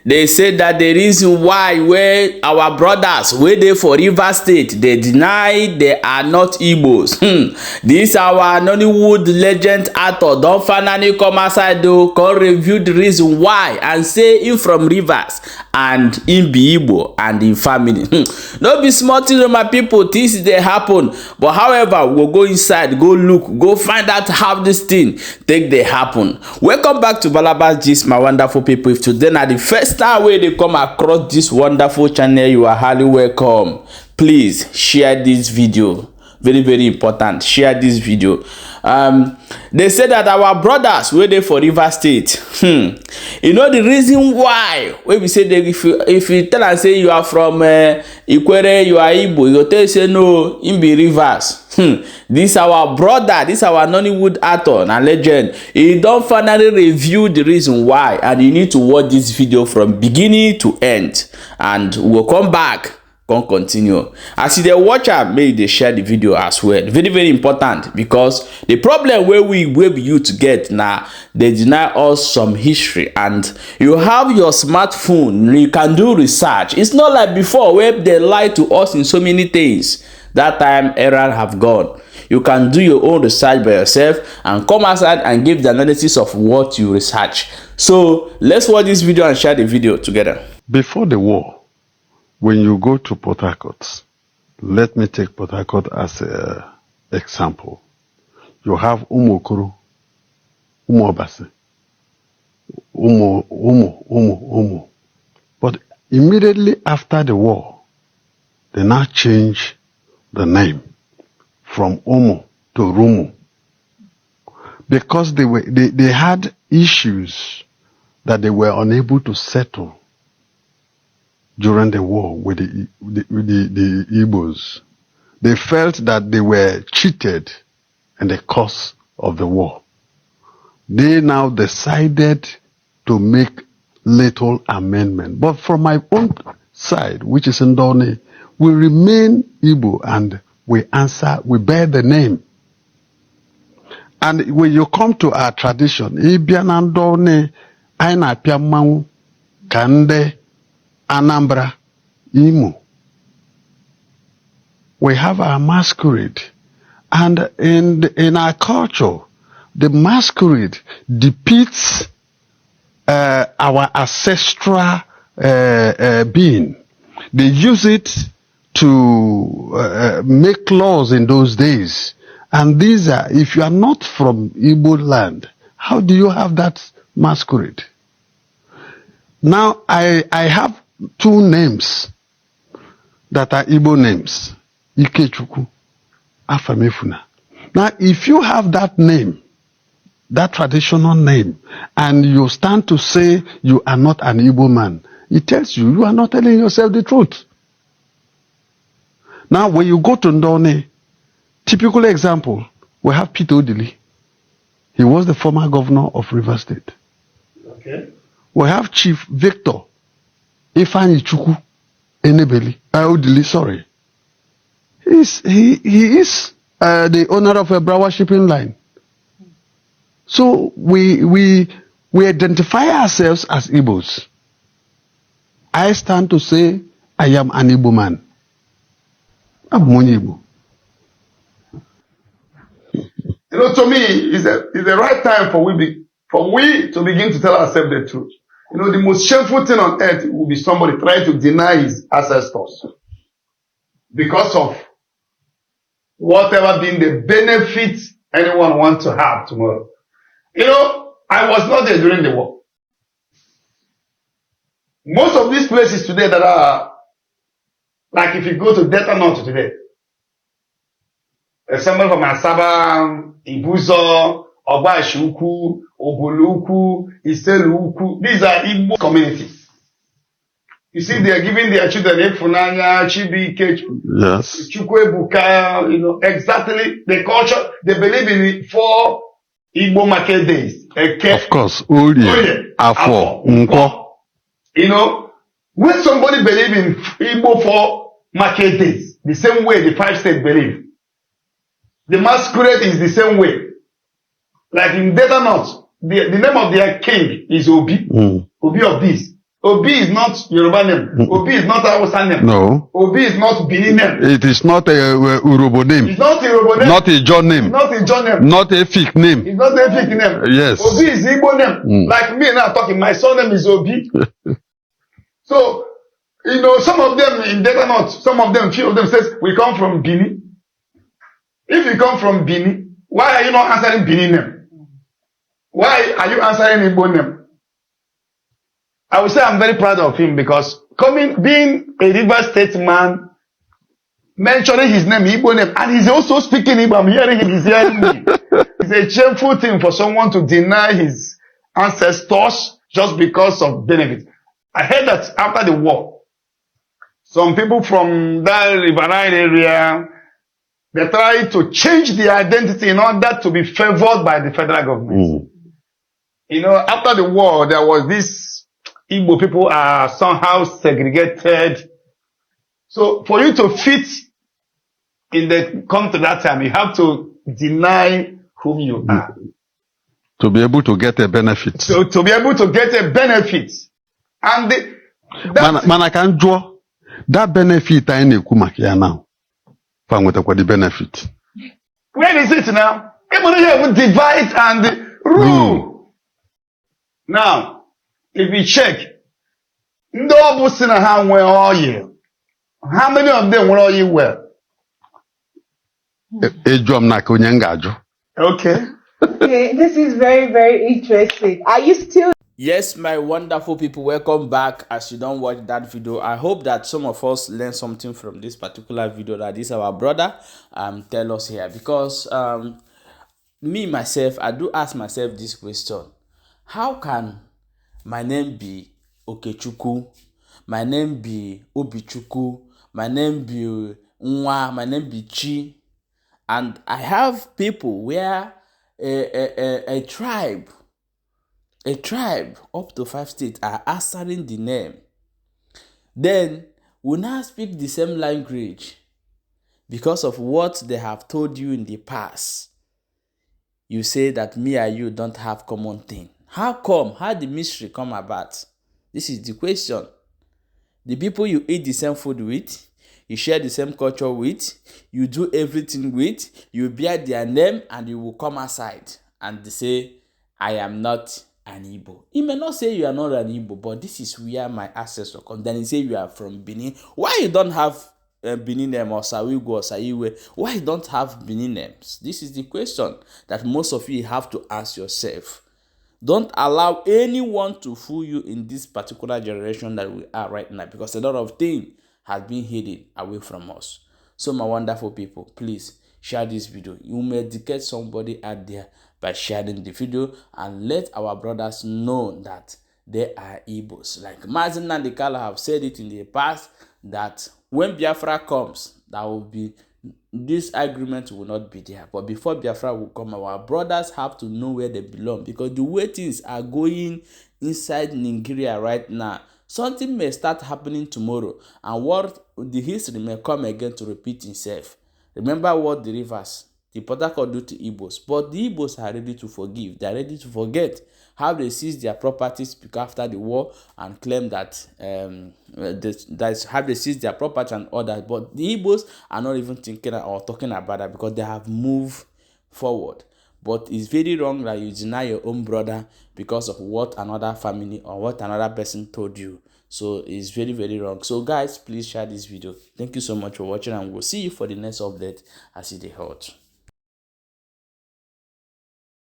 they say that the reason why where our brothers wey dey for Rivers State they deny they are not Igbos. This our Nollywood legend actor don finally come outside to come review the reason why and say him from Rivers and him be Igbo and him family. No be small thing, my people. Things dey happen, but however, we'll go inside, go look, go find out how this thing take dey happen. Welcome back to Balabas Gist, my wonderful people. If today na the first time wey dey come across this wonderful channel, you are highly welcome. Please share this video. Very important. Share this video. They say that our brothers wey dey for Rivers State, you know the reason why wey we say that if you tell and say you are from Ikwere, you are Igbo, you go tell you say no, him be Rivers. This our brother, this our Nollywood actor and legend, he don finally review the reason why, and you need to watch this video from beginning to end, and we'll come back. Come continue. As you dey watch am, make you share the video as well. Very important, because the problem where we be you to get now, they deny us some history, and you have your smartphone, you can do research. It's not like before where they lie to us in so many things. That time era have gone. You can do your own research by yourself and come outside and give the analysis of what you research. So let's watch this video and share the video together. Before the war, when you go to Port Harcourt, let me take Port Harcourt as an example. You have Umokuru, Umobase, Umo. But immediately after the war, they now change the name from Umo to Rumu, because they had issues that they were unable to settle during the war with the Igbos. They felt that they were cheated in the course of the war. They now decided to make little amendment. But from my own side, which is in Ndone, we remain Igbo and we bear the name. And when you come to our tradition, Ibiana Ndone, Aina Piamangu, Kande, Anambra, Imo. We have our masquerade, and in our culture, the masquerade depicts our ancestral being. They use it to make laws in those days, and these are, if you are not from Igbo land, how do you have that masquerade? Now I have two names that are Igbo names, Sh0ćk, Afamefuna. Now, if you have that name, that traditional name, and you stand to say you are not an Igbo man, it tells you are not telling yourself the truth. Now, when you go to Ndone, typical example, we have Peter Odili. He was the former governor of Rivers State. Okay. We have Chief Victor Ifeanyi Chukwu Enebeli, Odili, sorry. He is the owner of a Brawa shipping line. So we identify ourselves as Igbos. I stand to say I am an Igbo man. I'm Igbo. You know, to me, it's the right time for we to begin to tell ourselves the truth. You know, the most shameful thing on earth will be somebody trying to deny his ancestors because of whatever being the benefits anyone wants to have tomorrow. You know, I was not there during the war. Most of these places today that are, like if you go to Delta North today, somebody from Asaba, Ibuzo, Obashuku, Oboluku, Iseluku, these are Igbo communities. You see, they are giving their children Efunanya, Chibi, yes, Chukwebuka, you know, exactly the culture. They believe in it for Igbo market days. Of course, Oye, Afo, Nkwo. You know, when somebody believes in Igbo for market days, the same way the 5 states believe, the masquerade is the same way. Like in Delta North, the name of their king is Obi. Obi of this. Obi is not Yoruba name. Obi is not Hausa name. No. Obi is not Benin name. It is not a Urobo name. It's not a Yoruba name. Not a John name. It's not a John name. Not a Fik name. It's not a Fik name. Yes. Obi is Igbo name. Like me now talking, my son name is Obi. So, you know, some of them in Delta North, some of them, few of them says, we come from Benin. If you come from Benin, why are you not answering Benin name? Why are you answering Igbo name? I would say I'm very proud of him because being a River State man, mentioning his name, Igbo name, and he's also speaking Igbo. I'm hearing him, he's hearing me. It's a shameful thing for someone to deny his ancestors just because of benefit. I heard that after the war, some people from that riverine area, they tried to change their identity in order to be favored by the federal government. You know, after the war, there was this Igbo people are somehow segregated. So for you to fit in the country that time, you have to deny whom you are. To be able to get a benefit. So to be able to get a benefit. And man, I can draw that benefit I need to now. The benefit. Where is it now? Even divide and rule. Now, if we check, how many of them were oil well? Okay. Okay, this is very, very interesting. Are you still? Yes, my wonderful people, welcome back. As you don't watch that video, I hope that some of us learn something from this particular video that this our brother tell us here, because me myself, I do ask myself this question: how can my name be Okechukwu, my name be Obichukwu, my name be Nwa, my name be Chi, and I have people where a tribe up to 5 states are answering the name. Then we now speak the same language because of what they have told you in the past. You say that me and you don't have common thing. How come? How the mystery come about? This is the question. The people you eat the same food with, you share the same culture with, you do everything with, you bear their name, and you will come aside and say, I am not an Igbo. He may not say you are not an Igbo, but this is where my ancestors come. Then he say you are from Benin. Why you don't have Benin name or Sawigo or Saiwe? Why you don't have Benin names? This is the question that most of you have to ask yourself. Don't allow anyone to fool you in this particular generation that we are right now, because a lot of things have been hidden away from us. So my wonderful people, please share this video. You may educate somebody out there by sharing the video, and let our brothers know that they are Igbos. Like Mazi Nnamdi Kanu have said it in the past, that when Biafra comes, there will be this agreement will not be there. But before Biafra will come, our brothers have to know where they belong, because the way things are going inside Nigeria right now, something may start happening tomorrow, and what the history may come again to repeat itself. Remember what the rivers, the Port Harcourt do to Igbos, but the Igbos are ready to forgive. They are ready to forget how they seized their properties after the war and claim that that's how they seized their property and others. But the Igbos are not even thinking or talking about that, because they have moved forward. But it's very wrong that you deny your own brother because of what another family or what another person told you. So it's very, very wrong. So guys, please share this video. Thank you so much for watching, and we'll see you for the next update as it is hot.